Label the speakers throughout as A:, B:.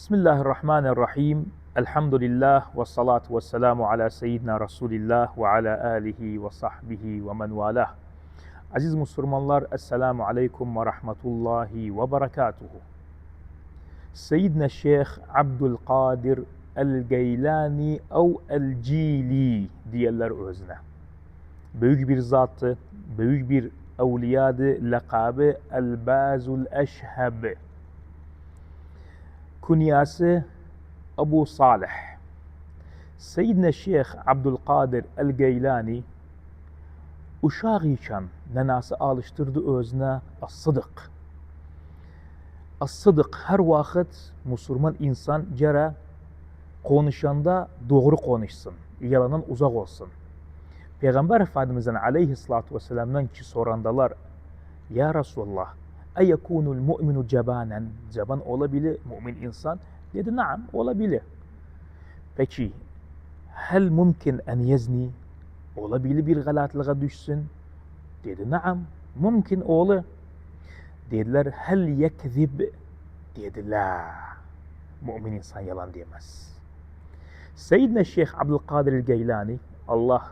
A: Bismillahirrahmanirrahim. Elhamdülillah ve salatu ve selamu ala seyyidina Resulillah ve ala alihi ve sahbihi ve men valah. Aziz Müslümanlar, Esselamu Aleyküm ve Rahmetullahi ve Berekatuhu. Seyyidina Şeyh Abdülkadir El-Geylani ev El-Cili diyorlar özüne. Büyük bir zattı, büyük bir evliyadı, lakabı El-Bazul Eşheb. Kunyası Ebu Salih. Seyyidina Şeyh Abdülkadir El-Geylani uşaq ikən nənəsi alıştırdı özünə as-sıdıq. As-sıdıq hər vaxt Müslüman insan gərək konuşanda doğru konuşsun, yalandan uzaq olsun. Peyğəmbər Efendimiz'den aleyhissalatu vesselam'dan ki sorandalar, ya Resulullah, eyekunul mu'minu cebanen, ceban olabilir mümin insan? Dedi, naam, olabilir. Peki, hel mümkün en yezni? Olabilir bir galatlığa düşsün? Dedi, naam, mümkün olur. Dediler, hel yekzib? Dedi, la, mümin insan yalan diyemez. Seyyidina Şeyh Abdülkadir El-Geylani, Allah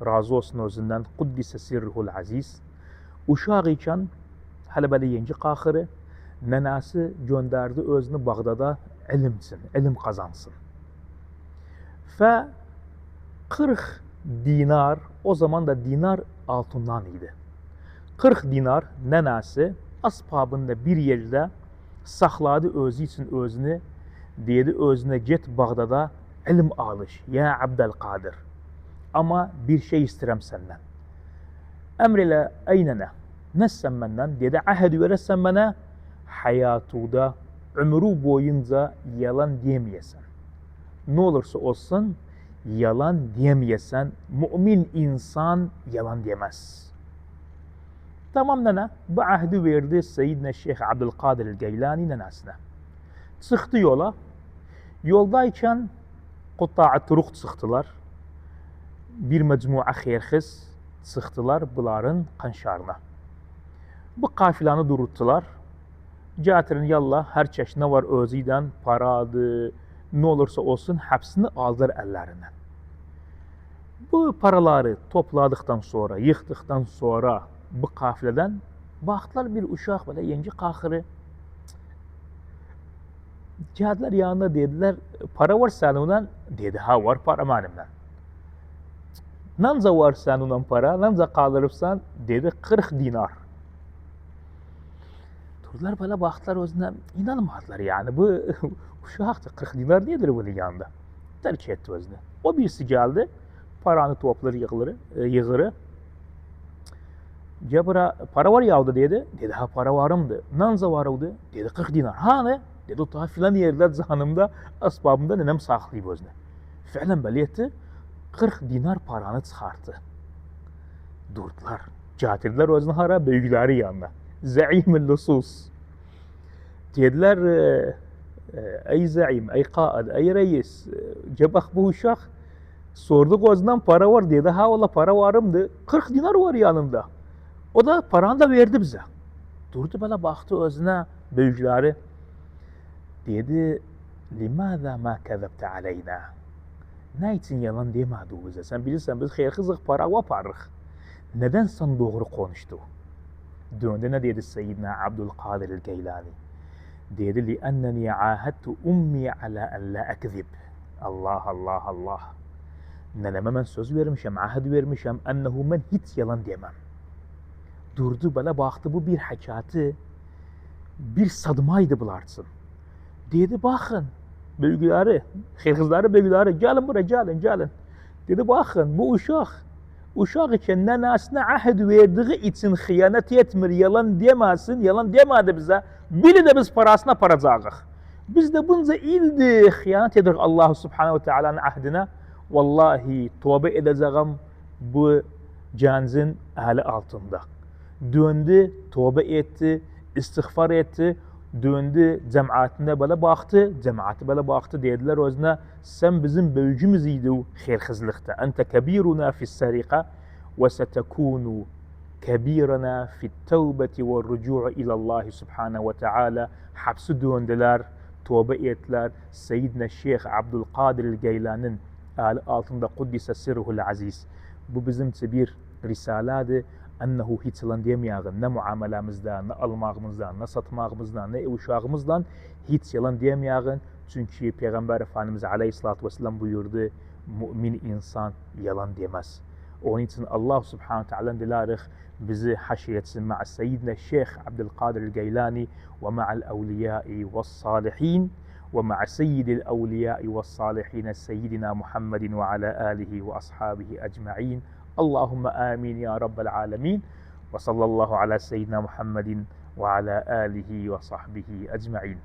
A: razı olsun özündən, Kuddise sirruhul aziz, uşaq ikən, hələ belə yenci qaxırı, nənəsi göndərdi özünü Bağdada ilim kazansın. Ve 40 dinar, o zaman da dinar altından idi. 40 dinar nənəsi asbabında bir yerdə saxladı özü için özünü, dedi özünə get Bağdada ilim alış, ya Abdülkadir. Ama bir şey istirəm səndən. Əmr elə əynənə, nəsən məndən? Dedi, əhəd verəsən mənə, hayatuda, ömrü boyunca yalan demeyesen. Ne olursa olsun, yalan demeyesen, mümin insan yalan diyemez. Tamam nene, bu ahdi verdi Seyyidina Şeyh Abdülkadir El-Geylani nenəsinə. Çıxdı yola, yoldayken Qutta'a turuq çıxdılar. Bir mecmua xeyirxiz çıxdılar bunların qanşarına. Bu kafilanı duruttular. Getirin yallah, her çeşit ne var özüyle, paradı, ne olursa olsun hepsini aldır ellerinden. Bu paraları topladıktan sonra, yıktıktan sonra bu kafileden baktılar bir uşaq böyle yenci qaxırı. Geldiler yanına dediler, para var seninle? Dedi, ha var para benimle. Nanca var seninle para, nanca kaldırıpsan? Dedi, 40 dinar. Durdular böyle baktılar özüne, inanmadılar yani bu uşaqdır, 40 dinar nedir bunun yanında? Terk etti özünü. O birisi geldi, paranı toplar yığırı. Cebra para var yavdu dedi. Dedi, ha para varımdı. Nanca varıldı? Dedi, 40 dinar. Ha ne? Dedi, o ta filan yerler canımda, asbabımda nenem saklayıb özünü. Filan böyle etti, 40 dinar paranı çıxarttı. Durdular, getirdiler özünü hara, büyükleri yanına. Zaim-ül lusus. Dediler, ey zaim, ey kaid, ey reis, cebak bu uşaq. Sorduk özünden para var dedi. Ha valla para varımdı. 40 dinar var yanımda. O da paranı da verdi bize. Durdu böyle baktı özüne büyükleri. Dedi, limaza ma kezebte aleyna? Ne için yalan demedi bize? Sen bilirsen biz xeyirxizıq, para vaparıq. Neden sen doğru konuştu? Döndü ne dedi Seyyidina Abdülkadir El-Geylani? Dedi, li'enneni ahadtu ummi ala en la ekzib. Allah, Allah, Allah. Neneme ben söz vermişim, ahd vermişim, ennehu ben hiç yalan demem. Durdu böyle baktı, bu bir həkati, bir sadmaydı bulartsın. Dedi, bakın, büyükleri, xeyirxizləri büyükleri, gelin buraya, gelin. Dedi, bakın, bu uşaq için nənəsinə ahd verdiği için xiyanət etmir, yalan deməsin, yalan demədi bize. Biri de biz parasına aparacağıq. Biz de bunca ildir xiyanət edirik Allah Subhanahu Teala'nın ahdine. Vallahi tövbe edeceğim bu gəncin əli altında. Döndü, tövbe etti, istiğfar etti. Döndü, cemaatine böyle baktı, cemaati böyle baktı, dediler özüne, sen bizim büyücümüz idi xeyirxizlikte. Ente kebiruna fi's-sarika ve setekunu kebirana fi't-tevbeti ve rucu'u ilallah subhanahu ve teala. Hapsi döndüler, tövbe ettiler. Seyyidina Şeyh Abdülkadir Geylani'nin altında Kuddise Sirruhul Aziz. Bu bizimce bir risaladır. Ennehu hiç yalan demeyağın, ne muamelemizden, ne almağımızdan, ne satmağımızdan, ne uşağımızdan hiç yalan demeyağın. Çünkü Peygamber Efendimiz Aleyhisselatü Vesselam buyurdu, mümin insan yalan demez. Onun için Allah Subhanahu Teala dilerik bizi haşiyetsin ma'a Seyyidina Şeyh Abdülkadir Geylani ve ma'al evliyai ve salihin ve ma'a seyyidil evliyai ve salihin seyyidina Muhammedin ve ala alihi ve ashabihi ecma'in. Allahümme amin ya Rabbel alemin ve sallallahu ala seyyidina Muhammedin ve ala alihi ve sahbihi ecma'in.